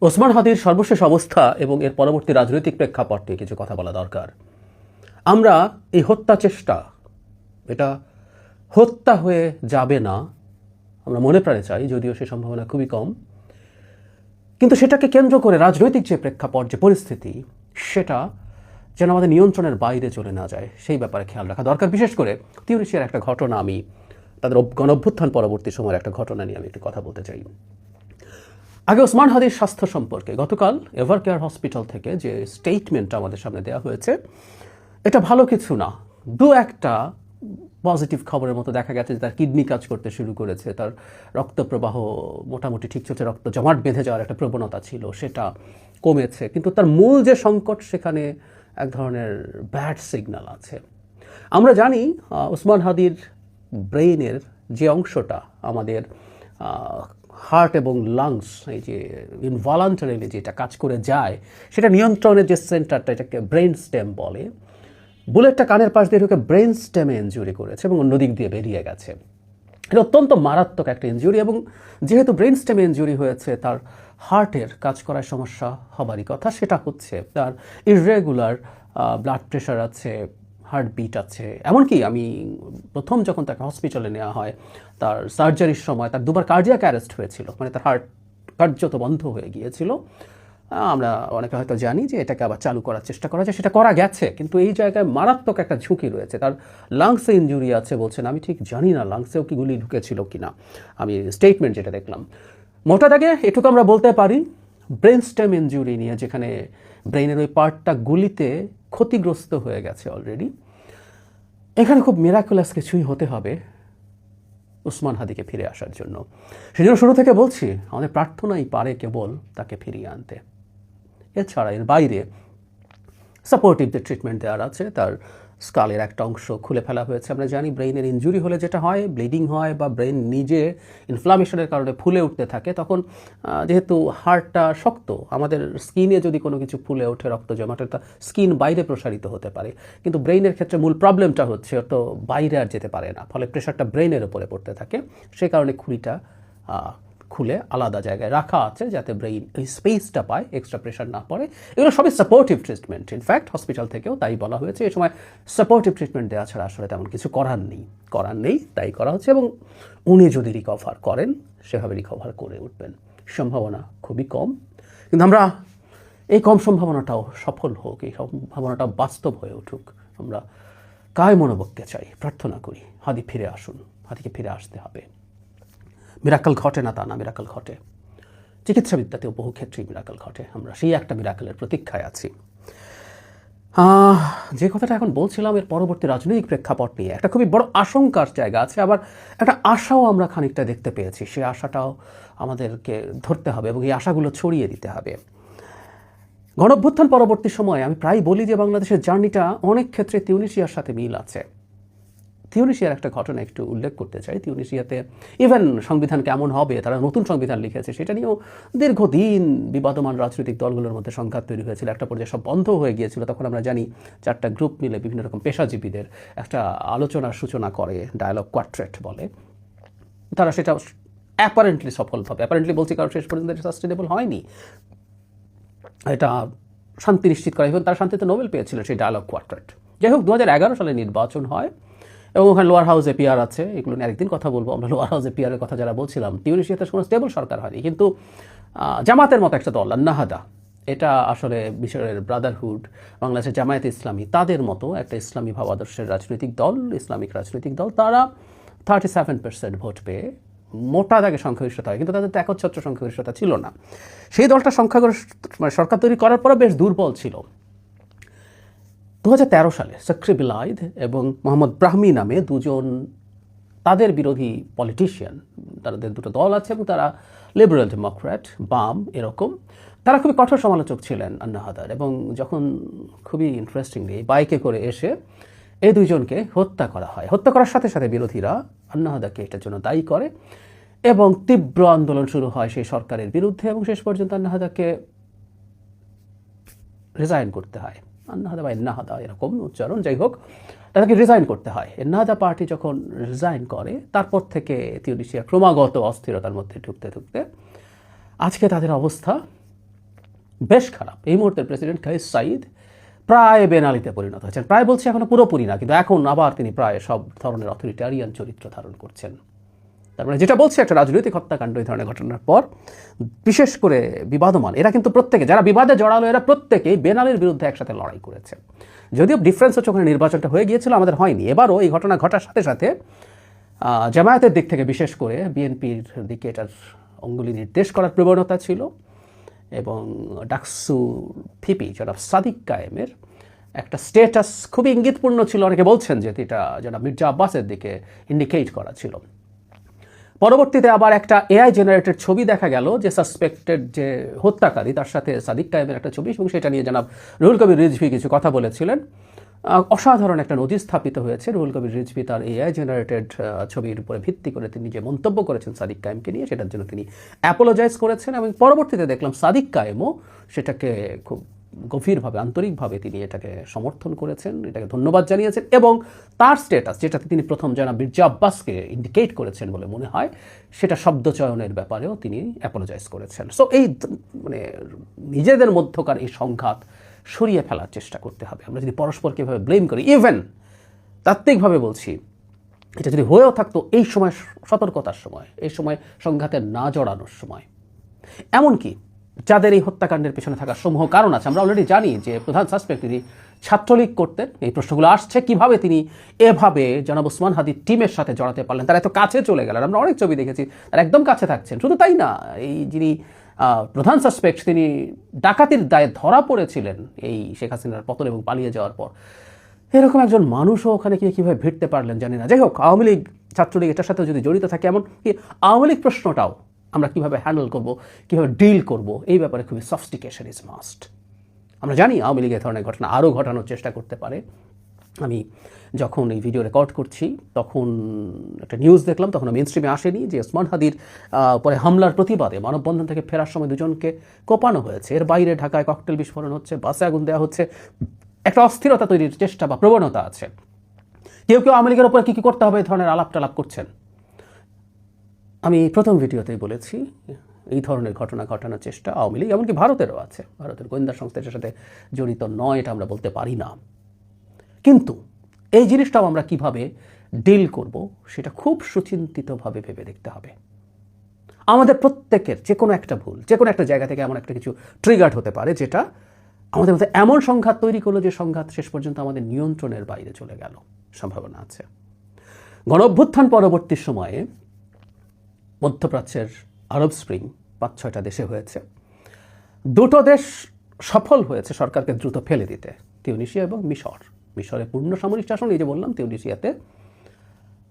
ওসমান হাদির সর্বশেষ অবস্থা এবং এর পরবর্তী রাজনৈতিক প্রেক্ষাপট নিয়ে কিছু কথা বলা দরকার। আমরা এই হত্যা চেষ্টা, এটা হত্যা হয়ে যাবে না আমরা মনে প্রাণে চাই, যদিও সে সম্ভাবনা খুবই কম, কিন্তু সেটাকে কেন্দ্র করে রাজনৈতিক যে প্রেক্ষাপট, যে পরিস্থিতি, সেটা যেন আমাদের নিয়ন্ত্রণের বাইরে চলে না যায় সেই ব্যাপারে খেয়াল রাখা দরকার। বিশেষ করে তিউনিসিয়ার একটা ঘটনা, আমি তাদের গণঅভ্যুত্থান পরবর্তী সময়ের একটা ঘটনা নিয়ে আমি একটু কথা বলতে চাই। আগে ওসমান হাদির স্বাস্থ্য সম্পর্কে গতকাল এভারকেয়ার হসপিটাল থেকে যে স্টেটমেন্টটা আমাদের সামনে দেওয়া হয়েছে, এটা ভালো কিছু না। দু একটা পজিটিভ খবরের মতো দেখা গেছে যে তার কিডনি কাজ করতে শুরু করেছে, তার রক্তপ্রবাহ মোটামুটি ঠিক চলছে, রক্ত জমাট বেঁধে যাওয়ার একটা প্রবণতা ছিল সেটা কমেছে, কিন্তু তার মূল যে সংকট সেখানে এক ধরনের ব্যাড সিগন্যাল আছে। আমরা জানি ওসমান হাদির ব্রেইনের যে অংশটা আমাদের হার্ট এবং লাংস, এই যে ইনভলান্টারিলি যেটা কাজ করে যায়, সেটা নিয়ন্ত্রণের যে সেন্টারটা, এটাকে ব্রেন স্টেম বলে। বুলেটটা কানের পাশ দিয়ে ঢুকে ব্রেন স্টেমে ইনজুরি করেছে এবং অন্য দিক দিয়ে বেরিয়ে গেছে। এটা অত্যন্ত মারাত্মক একটা ইনজুরি, এবং যেহেতু ব্রেন স্টেমে ইনজুরি হয়েছে, তার হার্টের কাজ করার সমস্যা হবারই কথা। সেটা হচ্ছে তার ইররেগুলার ব্লাড প্রেশার আছে, হার্টবিট আছে। এমনকি আমি প্রথম যখন তাকে হসপিটালে নেওয়া হয়, তার সার্জারির সময় তার দুবার কার্ডিয়াক অ্যারেস্ট হয়েছিল, মানে তার হার্ট কার্যত বন্ধ হয়ে গিয়েছিল। আমরা অনেকে হয়তো জানি যে এটাকে আবার চালু করার চেষ্টা করা যায়, সেটা করা গেছে, কিন্তু এই জায়গায় মারাত্মক একটা ঝুঁকি রয়েছে। তার লাংসে ইনজুরি আছে বলছেন, আমি ঠিক জানি না লাংসেও কি গুলি ঢুকেছিল কিনা, আমি স্টেটমেন্ট যেটা দেখলাম। মোটা দাগে এটুকু আমরা বলতে পারি, ব্রেন স্টেম ইনজুরি নিয়ে, যেখানে ব্রেইনের ওই পার্টটা গুলিতে ক্ষতিগ্রস্ত হয়ে গেছে অলরেডি। এখানে খুব মিরাকুলাস কিছুই হতে হবে ওসমান হাদিকে ফিরে আসার জন্য। সেজন্য শুরু থেকে বলছি, আমাদের প্রার্থনাই পারে কেবল তাকে ফিরিয়ে আনতে। এছাড়া এর বাইরে সাপোর্টিভ যে ট্রিটমেন্ট দেওয়ার আছে, তার স্কালের একটা অংশ খুলে ফেলা হয়েছে। আমরা জানি ব্রেইনের ইনজুরি হলে যেটা হয়, ব্লিডিং হয়, বা ব্রেন নিজে ইনফ্লামেশনের কারণে ফুলে উঠতে থাকে। তখন যেহেতু হার্টটা শক্ত, আমাদের স্কিনে যদি কোনো কিছু ফুলে ওঠে, রক্ত জমাটে, তা স্কিন বাইরে প্রসারিত হতে পারে, কিন্তু ব্রেইনের ক্ষেত্রে মূল প্রবলেমটা হচ্ছে তো বাইরে আর যেতে পারে না, ফলে প্রেশারটা ব্রেইনের ওপরে পড়তে থাকে। সেই কারণে খুলিটা খুলে আলাদা জায়গায় রাখা আছে, যাতে ব্রেইন এই স্পেসটা পায়, এক্সট্রা প্রেশার না পড়ে। এগুলো সবই সাপোর্টিভ ট্রিটমেন্ট। ইনফ্যাক্ট হসপিটাল থেকেও তাই বলা হয়েছে, এই সময় সাপোর্টিভ ট্রিটমেন্ট দেওয়া ছাড়া আসলে তেমন কিছু করার নেই, তাই করা হচ্ছে। এবং উনি যদি রিকভার করেন, সেভাবে রিকভার করে উঠবেন, সম্ভাবনা খুবই কম। কিন্তু আমরা এই কম সম্ভাবনাটাও সফল হোক, এই সম্ভাবনাটা বাস্তব হয়ে উঠুক, আমরা কায় মনোবককে চাই, প্রার্থনা করি হাদি ফিরে আসুন, হাদিকে ফিরে আসতে হবে। মিরাকল ঘটে না তা না, মিরাকল ঘটে। চিকিৎসাবিদ্যাতেও বহু ক্ষেত্রেই মিরাকল ঘটে, আমরা সেই একটা মিরাকলের প্রতীক্ষায় আছি। যে কথাটা এখন বলছিলাম, এর পরবর্তী রাজনৈতিক প্রেক্ষাপট নিয়ে একটা খুবই বড় আশঙ্কার জায়গা আছে, আবার একটা আশাও আমরা খানিকটা দেখতে পেয়েছি। সেই আশাটাও আমাদেরকে ধরতে হবে এবং এই আশাগুলো ছড়িয়ে দিতে হবে। গণঅভ্যুত্থান পরবর্তী সময়ে আমি প্রায় বলি যে বাংলাদেশের জার্নিটা অনেক ক্ষেত্রে তিউনিসিয়ার সাথে মিল আছে। তিউনিসিয়ার একটা ঘটনা একটু উল্লেখ করতে চাই। তিউনিসিয়াতে ইভেন সংবিধান কেমন হবে, তারা নতুন সংবিধান লিখেছে, সেটা নিয়েও দীর্ঘদিন বিবাদমান রাজনৈতিক দলগুলোর মধ্যে সংঘাত তৈরি হয়েছিল। একটা পর্যায়ে সব বন্ধ হয়ে গিয়েছিল। তখন আমরা জানি 4টা গ্রুপ মিলে বিভিন্ন রকম পেশাজীবীদের একটা আলোচনার সূচনা করে, ডায়ালগ কোয়ার্টেট বলে। তারা সেটা অ্যাপারেন্টলি সফলভাবে, অ্যাপারেন্টলি বলছি কারণ শেষ পর্যন্ত এটা সাস্টেনেবল হয়নি, এটা শান্তি নিশ্চিত করা, এবং তারা শান্তিতে নোবেল পেয়েছিল সেই ডায়ালগ কোয়ার্টেট। যাই হোক, 2011 সালে নির্বাচন হয় এবং ওখানে লোয়ার হাউসে পিআর আছে। এগুলো নিয়ে আরেকদিন কথা বলবো। আমরা লোয়ার হাউসে পিআরের কথা যারা বলছিলাম, তিউনিসিয়াতে কোনো স্টেবল সরকার হয়নি, কিন্তু জামাতের মতো একটা দল, নাহাদা, এটা আসলে মিশরের ব্রাদারহুড, বাংলাদেশের জামায়াতে ইসলামী, তাদের মতো একটা ইসলামী ভাবাদর্শের রাজনৈতিক দল, ইসলামিক রাজনৈতিক দল, তারা 37% ভোট পেয়ে মোটা দাগে সংখ্যাগরিষ্ঠতা হয়, কিন্তু তাদের তো একচ্ছত্র সংখ্যাগরিষ্ঠতা ছিল না। সেই দলটা মানে সরকার তৈরি করার পরও বেশ দুর্বল ছিল। 2013 সালে সাকরি বিলাইদ এবং মোহাম্মদ ব্রাহমি নামে দুজন তাদের বিরোধী পলিটিশিয়ান, তাদের দুটো দল আছে এবং তারা লিবারেল ডেমোক্র্যাট, বাম এরকম, তারা খুবই কঠোর সমালোচক ছিলেন আন্নাহাদার। এবং যখন খুবই ইন্টারেস্টিংলি বাইকে করে এসে এই দুইজনকে হত্যা করা হয়, হত্যা করার সাথে সাথে বিরোধীরা আন্নাহাদাকে এটার জন্য দায়ী করে এবং তীব্র আন্দোলন শুরু হয় সেই সরকারের বিরুদ্ধে, এবং শেষ পর্যন্ত আন্নাহাদাকে রিজাইন করতে হয়। আন্নাহাদা বা এন্নাহাদা এরকম উচ্চারণ, যাই হোক, তাদেরকে রিজাইন করতে হয়। এন্নাহাদা পার্টি যখন রিজাইন করে, তারপর থেকে তিউনিসিয়া ক্রমাগত অস্থিরতার মধ্যে ঢুকতে ঢুকতে আজকে তাদের অবস্থা বেশ খারাপ। এই মুহূর্তে প্রেসিডেন্ট কাইস সাঈদ প্রায় বেনালিতে পরিণত হয়েছেন। প্রায় বলছি, এখনো পুরোপুরি না, কিন্তু এখন আবার তিনি প্রায় সব ধরনের অথরিটারিয়ান চরিত্র ধারণ করছেন। তার মানে যেটা বলছে, একটা রাজনৈতিক হত্যাকাণ্ড এই ধরনের ঘটনার পর বিশেষ করে বিবাদমান এরা কিন্তু প্রত্যেকে, যারা বিবাদে জড়ালো এরা প্রত্যেকেই বেনালির বিরুদ্ধে একসাথে লড়াই করেছে। যদিও ডিফারেন্স হচ্ছে ওখানে নির্বাচনটা হয়ে গিয়েছিল, আমাদের হয়নি। এবারও এই ঘটনা ঘটার সাথে সাথে জামায়াতের দিক থেকে বিশেষ করে বিএনপির দিকে এটার অঙ্গুলি নির্দেশ করার প্রবণতা ছিল, এবং ডাকসু ভিপি জনাব সাদিক কায়েমের একটা স্ট্যাটাস খুবই ইঙ্গিতপূর্ণ ছিল। অনেকে বলছেন যে এটা জনাব মির্জা আব্বাসের দিকে ইন্ডিকেট করা ছিল। পরবর্তীতে আবার একটা এআই জেনারেটেড ছবি দেখা গেল, যে সাসপেক্টেড যে হত্যাকারী তার সাথে সাদিক কায়েমের একটা ছবি, এবং সেটা নিয়ে জনাব রুহুল কবির রিজভী কিছু কথা বলেছিলেন। অসাধারণ একটা নজির স্থাপিত হয়েছে। রুহুল কবির রিজভী তার এআই জেনারেটেড ছবির উপরে ভিত্তি করে তিনি যে মন্তব্য করেছেন সাদিক কায়েমকে নিয়ে, সেটার জন্য তিনি অ্যাপোলোজাইজ করেছেন, এবং পরবর্তীতে দেখলাম সাদিক কায়েমও সেটাকে খুব গভীরভাবে আন্তরিকভাবে তিনি এটাকে সমর্থন করেছেন, এটাকে ধন্যবাদ জানিয়েছেন, এবং তার স্ট্যাটাস যেটাতে তিনি প্রথম জনাব মির্জা আব্বাসকে ইন্ডিকেট করেছেন বলে মনে হয়, সেটা শব্দচয়নের ব্যাপারেও তিনি অ্যাপোলোজাইজ করেছেন। সো এই মানে নিজেদের মধ্যকার এই সংঘাত সরিয়ে ফেলার চেষ্টা করতে হবে। আমরা যদি পরস্পরকে এভাবে ব্লেম করি, ইভেন তাত্ত্বিকভাবে বলছি, এটা যদি হয়েও থাকতো এই সময় সতর্কতার সময়, এই সময় সংঘাতে না জড়ানোর সময়, এমনকি যাদের এই হত্যাকাণ্ডের পেছনে থাকার সমূহ কারণ আছে, আমরা অলরেডি জানি যে প্রধান সাসপেক্ট তিনি ছাত্রলীগ করতেন। এই প্রশ্নগুলো আসছে কিভাবে তিনি এভাবে জনাব ওসমান হাদির টিমের সাথে জড়াতে পারলেন, তারা এত কাছে চলে গেলেন। আমরা অনেক ছবি দেখেছি তারা একদম কাছে থাকছেন। শুধু তাই না, এই যিনি প্রধান সাসপেক্ট তিনি ডাকাতির দায়ে ধরা পড়েছিলেন এই শেখ হাসিনার পতন এবং পালিয়ে যাওয়ার পর। এরকম একজন মানুষও ওখানে গিয়ে কীভাবে ভিড়তে পারলেন জানি না। যাই হোক, আওয়ামী লীগ ছাত্রলীগ এটার সাথে যদি জড়িত থাকে, এমন কি আওয়ামী লীগ প্রশ্নটাও আমরা কীভাবে হ্যান্ডেল করব, কীভাবে ডিল করব, এই ব্যাপারে খুবই সফিস্টিকেশন ইজ মাস্ট। আমরা জানি আওয়ামী লীগ এই ধরনের ঘটনা আরও ঘটানোর চেষ্টা করতে পারে। আমি যখন এই ভিডিও রেকর্ড করছি তখন একটা নিউজ দেখলাম, তখন মেইন স্ট্রিমে আসেনি, যে ওসমান হাদির পরে হামলার প্রতিবাদে মানববন্ধন থেকে ফেরার সময় দুজনকে কোপানো হয়েছে। এর বাইরে ঢাকায় ককটেল বিস্ফোরণ হচ্ছে, বাসে আগুন দেওয়া হচ্ছে, একটা অস্থিরতা তৈরির চেষ্টা বা প্রবণতা আছে। কেউ কেউ আওয়ামী লীগের ওপরে কী কী করতে হবে এই ধরনের আলাপ টালাপ করছেন। আমি প্রথম ভিডিওতেই বলেছি, এই ধরনের ঘটনা ঘটানোর চেষ্টা আওয়ামী লীগ এমনকি ভারতেরও আছে। ভারতের গোয়েন্দা সংস্থার সাথে জড়িত নয় এটা আমরা বলতে পারি না, কিন্তু এই জিনিসটাও আমরা কিভাবে ডিল করব সেটা খুব সুচিন্তিতভাবে ভেবে দেখতে হবে। আমাদের প্রত্যেকের যে কোনো একটা ভুল, যে কোনো একটা জায়গা থেকে এমন একটা কিছু ট্রিগার্ড হতে পারে, যেটা আমাদের মধ্যে এমন সংঘাত তৈরি করলো যে সংঘাত শেষ পর্যন্ত আমাদের নিয়ন্ত্রণের বাইরে চলে গেল, সম্ভাবনা আছে। গণঅভ্যুত্থান পরবর্তী সময়ে মধ্যপ্রাচ্যের আরব স্প্রিং 5-6টা দেশে হয়েছে। দুটো দেশ সফল হয়েছে সরকারকে দ্রুত ফেলে দিতে, তিউনিসিয়া এবং মিশর। মিশরে পূর্ণ সামরিক শাসন, এই যে বললাম, তিউনিসিয়াতে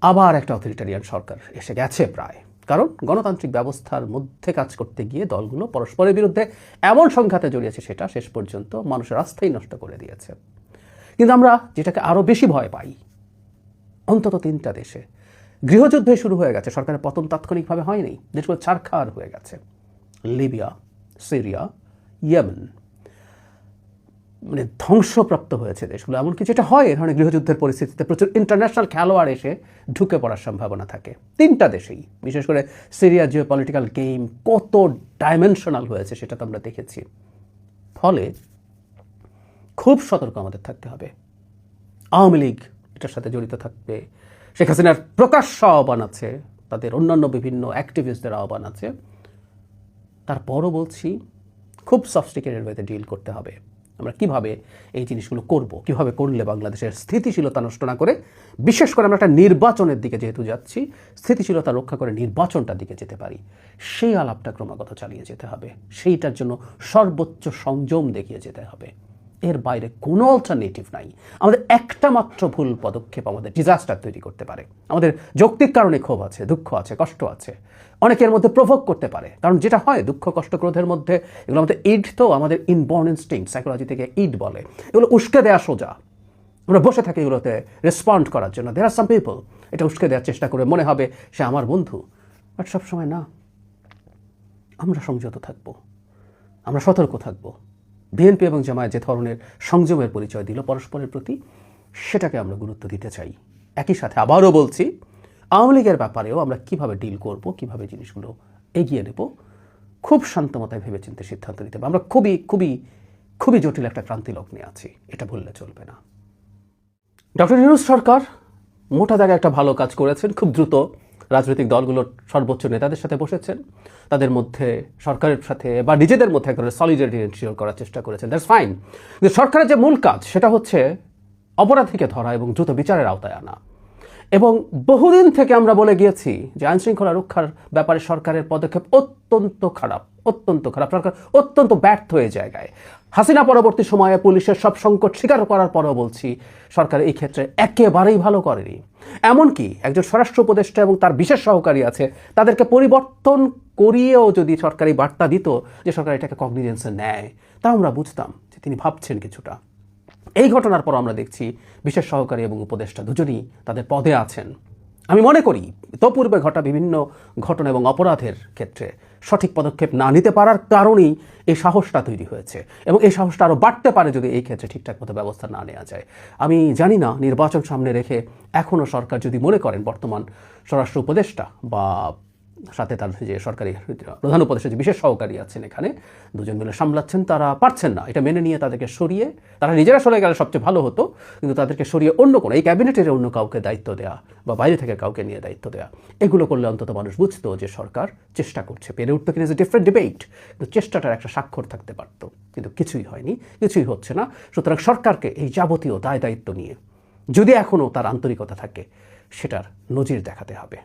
আবার একটা অথরিটারিয়ান সরকার এসে গেছে প্রায়। কারণ গণতান্ত্রিক ব্যবস্থার মধ্যে কাজ করতে গিয়ে দলগুলো পরস্পরের বিরুদ্ধে এমন সংঘাতে জড়িয়েছে, সেটা শেষ পর্যন্ত মানুষের আস্থাই নষ্ট করে দিয়েছে। কিন্তু আমরা যেটাকে আরও বেশি ভয় পাই, অন্তত 3টা দেশে গৃহযুদ্ধে শুরু হয়ে গেছে, সরকারের পতন তাৎক্ষণিকভাবে হয়নি, দেশগুলো ছারখার হয়ে গেছে। লিবিয়া, সিরিয়া, ইয়েমেন, মানে ধ্বংসপ্রাপ্ত হয়েছে দেশগুলো। এমনকি যেটা হয় এ ধরনের গৃহযুদ্ধের পরিস্থিতিতে প্রচুর ইন্টারন্যাশনাল খেলোয়াড় এসে ঢুকে পড়ার সম্ভাবনা থাকে। 3টা দেশেই, বিশেষ করে সিরিয়ার জিও পলিটিক্যাল গেম কত ডাইমেনশনাল হয়েছে সেটা তো আমরা দেখেছি। ফলে খুব সতর্ক আমাদের থাকতে হবে। আওয়ামী লীগ এটার সাথে জড়িত থাকবে, শেখ হাসিনার প্রকাশ্য আহ্বান আছে, তাদের অন্যান্য বিভিন্ন অ্যাক্টিভিস্টদের আহ্বান আছে। তারপরও বলছি, খুব সফিস্টিকেটেড ওয়েতে ডিল করতে হবে। আমরা কিভাবে এই জিনিসগুলো করব, কিভাবে করলে বাংলাদেশের স্থিতিশীলতা নষ্ট না করে, বিশেষ করে আমরা একটা নির্বাচনের দিকে যেহেতু যাচ্ছি, স্থিতিশীলতা রক্ষা করে নির্বাচনটার দিকে যেতে পারি, সেই আলাপটা ক্রমাগত চালিয়ে যেতে হবে। সেইটার জন্য সর্বোচ্চ সংযম দেখিয়ে যেতে হবে। এর বাইরে কোনো অল্টারনেটিভ নাই। আমাদের একটা মাত্র ভুল পদক্ষেপ আমাদের ডিজাস্টার তৈরি করতে পারে। আমাদের যৌক্তিক কারণে ক্ষোভ আছে, দুঃখ আছে, কষ্ট আছে, অনেকের মধ্যে প্রভোগ করতে পারে। কারণ যেটা হয়, দুঃখ, কষ্ট, ক্রোধের মধ্যে এগুলো আমাদের ইড, তো আমাদের ইনবর্ন ইনস্টিংক্ট, সাইকোলজি থেকে ইড বলে, এগুলো উস্কে দেওয়া সোজা। আমরা বসে থাকি এগুলোতে রেসপন্ড করার জন্য। দেয়ার আর সাম পিপল এটা উস্কে দেওয়ার চেষ্টা করে, মনে হবে সে আমার বন্ধু, বাট সবসময় না। আমরা সংযত থাকবো, আমরা সতর্ক থাকবো। বিএনপি এবং জামায়াত যে ধরনের সংযমের পরিচয় দিল পরস্পরের প্রতি, সেটাকে আমরা গুরুত্ব দিতে চাই। একই সাথে আবারও বলছি, আওয়ামী লীগের ব্যাপারেও আমরা কিভাবে ডিল করব, কিভাবে জিনিসগুলো এগিয়ে নেব, খুব শান্তমতায় ভেবেচিন্তে সিদ্ধান্ত নিতে হবে। আমরা খুবই খুবই খুবই জটিল একটা ক্রান্তি লগ্নে আছি, এটা ভুললে চলবে না। ডক্টর ইউনূস সরকার মোটা দাগে একটা ভালো কাজ করেছেন। খুব দ্রুত রাজনৈতিক দলগুলোর সর্বোচ্চ নেতাদের সাথে বসেছেন, তাদের মধ্যে সরকারের সাথে বা নিজেদের মধ্যে একটা সলিডারিটি এনশিওর করার চেষ্টা করেছেন। That's fine. কিন্তু সরকারের যে মূল কাজ সেটা হচ্ছে অপরাধীকে ধরা এবং দ্রুত বিচারের আওতায় আনা। এবং বহুদিন থেকে আমরা বলে গিয়েছি যে আইনশৃঙ্খলা রক্ষার ব্যাপারে সরকারের পদক্ষেপ অত্যন্ত খারাপ, অত্যন্ত খারাপ। সরকার অত্যন্ত ব্যর্থ হয়ে জায়গায়। হাসিনা পরবর্তী সময়ে পুলিশের সব সংকট স্বীকার করার পরেও বলছি সরকার এই ক্ষেত্রে একেবারেই ভালো করেনি। এমনকি একজন স্বরাষ্ট্র উপদেষ্টা এবং তার বিশেষ সহকারী আছে, তাদেরকে পরিবর্তন করিয়েও যদি সরকারি বার্তা দিত যে সরকার এটাকে কগনিজেন্সে নেয়, তা আমরা বুঝতাম যে তিনি ভাবছেন কিছুটা। এই ঘটনার পর আমরা দেখছি বিশেষ সহকারী এবং উপদেষ্টা দুজনই তাদের পদে আছেন। আমি মনে করি পূর্বে ঘটা বিভিন্ন ঘটনা এবং অপরাধের ক্ষেত্রে সঠিক পদক্ষেপ না নিতে পারার কারণেই এই সাহসটা তৈরি হয়েছে, এবং এই সাহসটা আরও বাড়তে পারে যদি এই ক্ষেত্রে ঠিকঠাক মতো ব্যবস্থা না নেওয়া যায়। আমি জানি না নির্বাচন সামনে রেখে এখনও সরকার যদি মনে করেন বর্তমান স্বরাষ্ট্র উপদেষ্টা বা সাথে তার যে সরকারি প্রধান উপদেষ্টা যে বিশেষ সহকারী আছেন এখানে দুজন মিলে সামলাচ্ছেন, তারা পারছেন না এটা মেনে নিয়ে তাদেরকে সরিয়ে, তারা নিজেরা সরে গেলে সবচেয়ে ভালো হতো, কিন্তু তাদেরকে সরিয়ে অন্য কোনো এই ক্যাবিনেটের অন্য কাউকে দায়িত্ব দেওয়া বা বাইরে থেকে কাউকে নিয়ে দায়িত্ব দেওয়া, এগুলো করলে অন্তত মানুষ বুঝতো যে সরকার চেষ্টা করছে। পেরে উঠতো কিনা ডিফারেন্ট ডিবেট, কিন্তু চেষ্টাটার একটা স্বাক্ষর থাকতে পারতো, কিন্তু কিছুই হয়নি, কিছুই হচ্ছে না। সুতরাং সরকারকে এই যাবতীয় দায় দায়িত্ব নিয়ে যদি এখনও তার আন্তরিকতা থাকে সেটার নজির দেখাতে হবে।